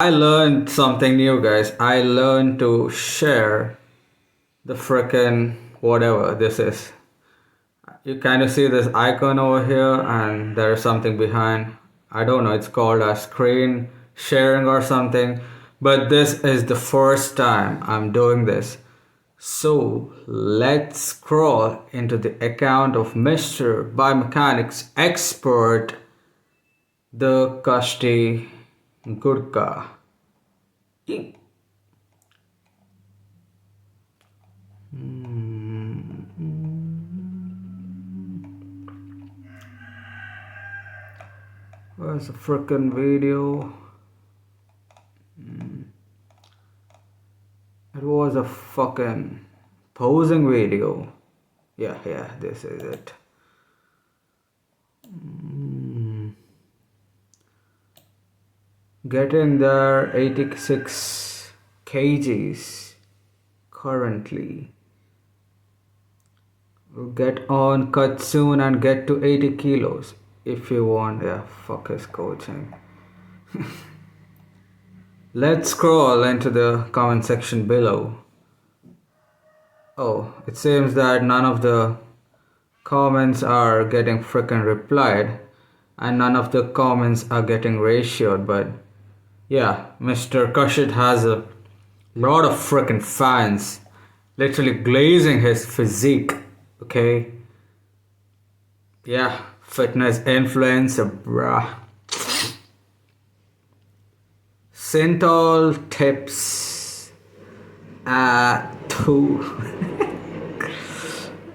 I learned something new, guys. I learned to share the frickin' whatever this is. You kind of see this icon over here, and there's something behind. I don't know, it's called a screen sharing or something. But this is the first time I'm doing this. So let's scroll into the account of Mr. Biomechanics Expert, the KASHISH Gupta. Where's the frickin' video? It was a fucking posing video. Yeah, this is it. Getting there 86 kgs currently. We'll get on cut soon and get to 80 kilos if you want. Yeah, fuck his coaching. Let's scroll into the comment section below. Oh, it seems that none of the comments are getting frickin' replied and none of the comments are getting ratioed, but yeah, Mr. Kashish has a lot of frickin' fans literally glazing his physique, okay? Yeah, fitness influencer, bruh. Synthol tips two.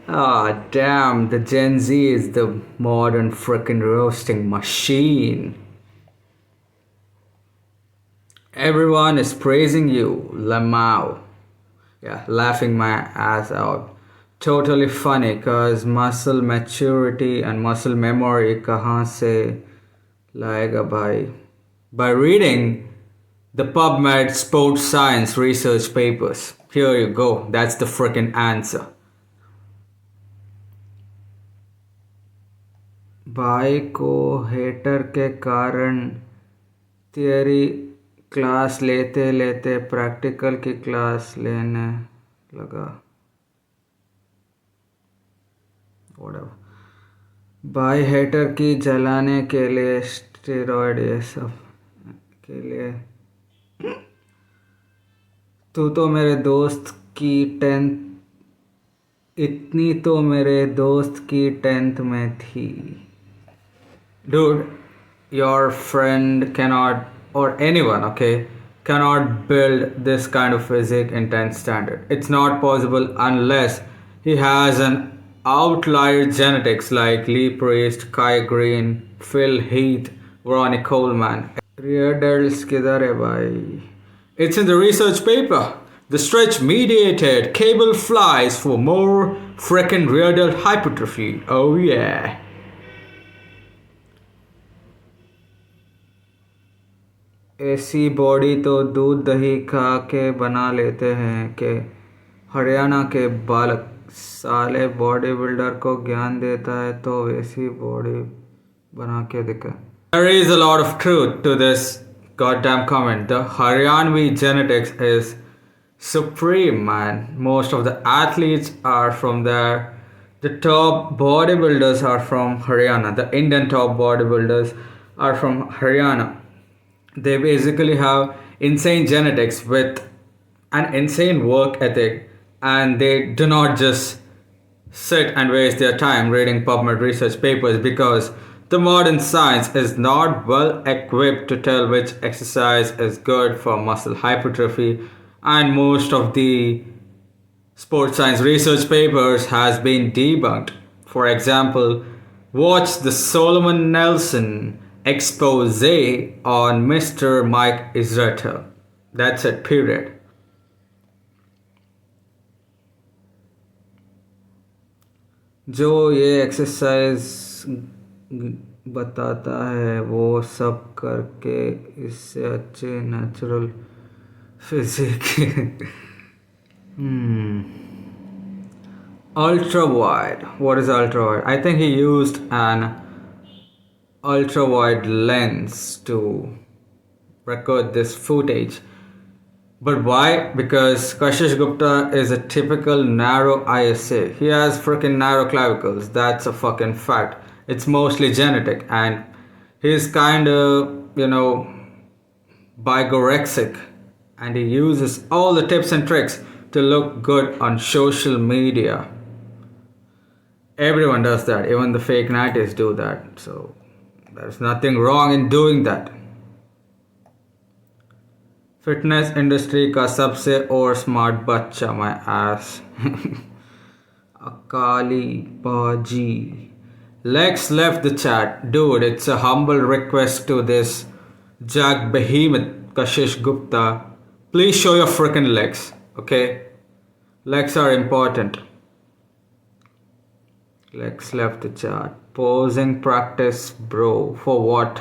Ah, damn, the Gen Z is the modern frickin' roasting machine. Everyone is praising you, Lamau. Yeah, laughing my ass out. Totally funny, cause muscle maturity and muscle memory kahan se laega bhai? By reading the PubMed Sports Science research papers. Here you go, that's the frickin' answer. भाई को hater के कारण theory class लेते लेते practical की class लेने लगा. भाई हेटर की जलाने के लिए स्टेरॉइड ये सब के लिए. तू तो मेरे दोस्त की 10th इतनी तो मेरे दोस्त की 10th में थी. Dude, your friend cannot, or anyone, okay, cannot build this kind of physique in 10th standard. It's not possible unless he has an outlier genetics like Lee Priest, Kai Green, Phil Heath, Ronnie Coleman. Reardles kidhar hai bhai? It's in the research paper. The stretch mediated cable flies for more frickin' rear delt hypertrophy. Oh yeah. ऐसी body तो दूध दही खा के बना लेते हैं कि हरियाणा के बालक. साले बॉडी बिल्डर को ज्ञान देता है तो वैसी बॉडी बना के दिखा. There is a lot of truth to this goddamn comment. The Haryanvi genetics is supreme, man. Most of the athletes are from there. The top bodybuilders are from Haryana. The Indian top bodybuilders are from Haryana. They basically have insane genetics with an insane work ethic, and they do not just sit and waste their time reading PubMed research papers because the modern science is not well equipped to tell which exercise is good for muscle hypertrophy, and most of the sports science research papers has been debunked. For example, watch the Solomon Nelson expose on Mr. Mike Israel. That's it, period. जो ये exercise बताता है वो सब करके इससे अच्छे natural physique. Ultra wide. What is ultra wide? I think he used an ultra wide lens to record this footage. But why? Because Kashish Gupta is a typical narrow ISA. He has freaking narrow clavicles. That's a fucking fact. It's mostly genetic, and he's kinda, bigorexic, and he uses all the tips and tricks to look good on social media. Everyone does that, even the fake natties do that. So there's nothing wrong in doing that. Fitness industry का सबसे और smart बच्चा my S Akali बाजी Lex left the chat. Dude, it's a humble request to this Jack Behemoth Kashish Gupta. Please show your freaking legs, okay? Legs are important. Lex left the chat. Posing practice, bro. For what?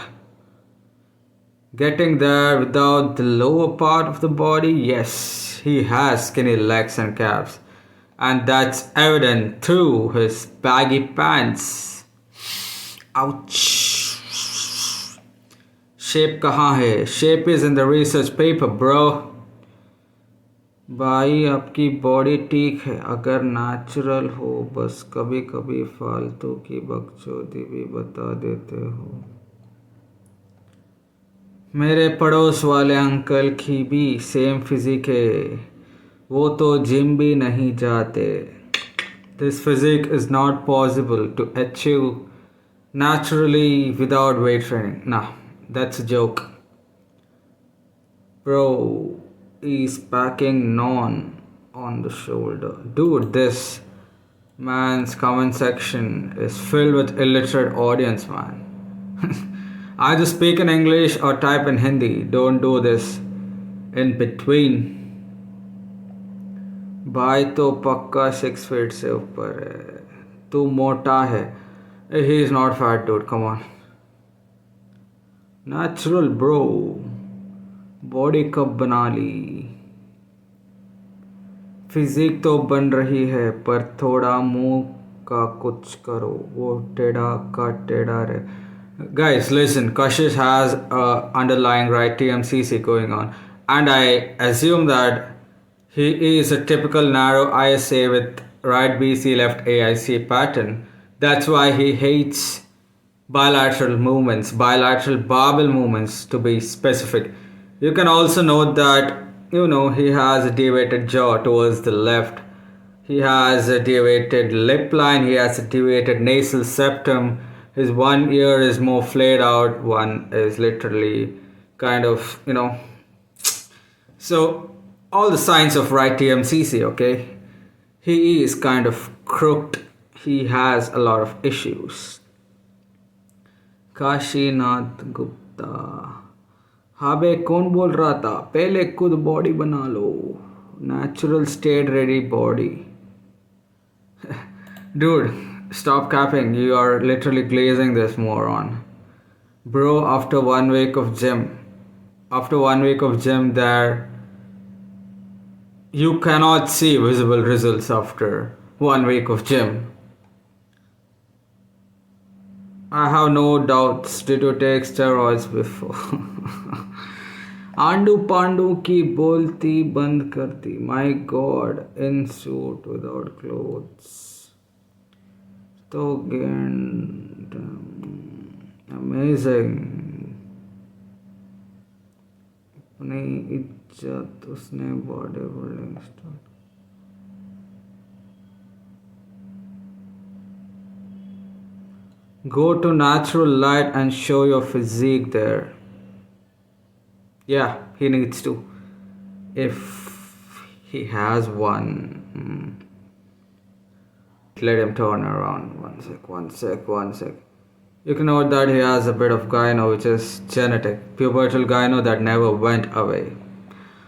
Getting there without the lower part of the body? Yes, he has skinny legs and calves. And that's evident through his baggy pants. Ouch. Shape कहाँ है? Shape is in the research paper, bro. भाई आपकी body ठीक है अगर natural हो, बस कभी कभी फालतू की बकचोदी भी बता देते हो. मेरे पड़ोस वाले अंकल की भी सेम फिजिक है, वो तो जिम भी नहीं जाते. This physique is not possible to achieve naturally without weight training. Nah, that's a joke. Bro, he's packing none on the shoulder. Dude, this man's comment section is filled with illiterate audience, man. Either speak in English or type in Hindi. Don't do this in between. भाई तो पक्का 6 feet से ऊपर है. तू मोटा है. He is not fat, dude. Come on. Natural, bro. Body कब बना ली. फिजिक तो बन रही है पर थोड़ा मुंह का कुछ करो, वो टेढ़ा का टेढ़ा रहे. Guys, listen, Kashish has underlying right TMCC going on, and I assume that he is a typical narrow ISA with right BC left AIC pattern. That's why he hates bilateral movements, bilateral barbell movements to be specific. You can also note that, he has a deviated jaw towards the left. He has a deviated lip line, he has a deviated nasal septum. His one ear is more flared out, one is literally kind of, So, all the signs of right TMCC, okay? He is kind of crooked. He has a lot of issues. Kashinath Gupta. हाँ बे, कौन बोल रहा था? पहले खुद body बना लो. Natural state ready body. Dude, stop capping. You are literally glazing this moron. Bro, after 1 week of gym there, you cannot see visible results after 1 week of gym. I have no doubts. Did you take steroids before? आंडू पांडू की बोलती बंद करती. My God, in suit without clothes. तो amazing. अपनी इज्जत उसने body building start. Go to natural light and show your physique there. Yeah, he needs to. If he has one. Let him turn around. One sec. You can note that he has a bit of gyno, which is genetic. Pubertal gyno that never went away.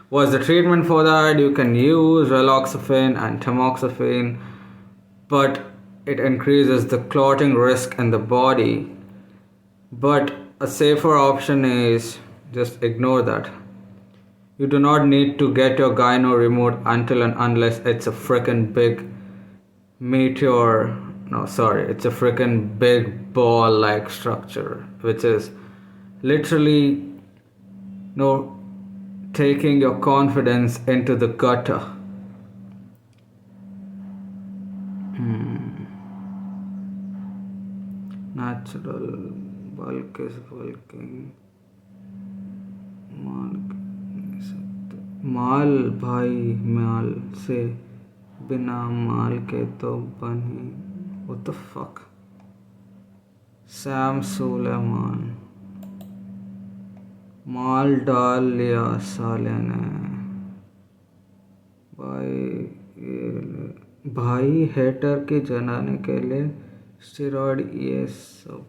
What's the treatment for that? You can use raloxifene and tamoxifen, but it increases the clotting risk in the body. But a safer option is just ignore that. You do not need to get your gyno removed until and unless it's a freaking big meteor. No, sorry, it's a freaking big ball like structure, which is literally No, taking your confidence into the gutter. Natural bulk is bulking. माल भाई माल से बिना माल के तो बन ही. What the fuck? Sam Suleman. माल डाल लिया साले ने. भाई हेटर के जनाने के लिए स्टेरॉइड ये सब.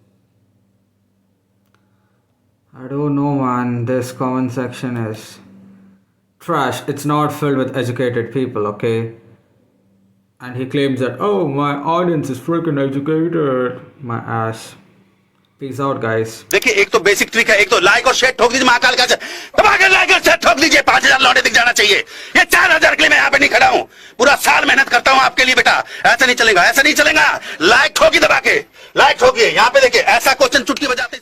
I don't know, man. This comment section is trash. It's not filled with educated people, okay? And he claims that, oh, my audience is freaking educated. My ass. Peace out, guys. देखिए, एक तो basic trick है, एक तो like और share ठोक दीजिए महाकाल का. दबा के लाइक और शेयर ठोक दीजिए. 5000 लौटे दिख जाना चाहिए. ये 4000 के लिए मैं यहाँ पे नहीं खड़ा हूँ. पूरा साल मेहनत करता हूँ आपके लिए बेटा. ऐसा नहीं चलेगा, ऐसा नहीं चलेगा. लाइक ठोकी दबा के, लाइक ठोकिए. यहाँ पे देखिए, ऐसा क्वेश्चन चुटकी बजाते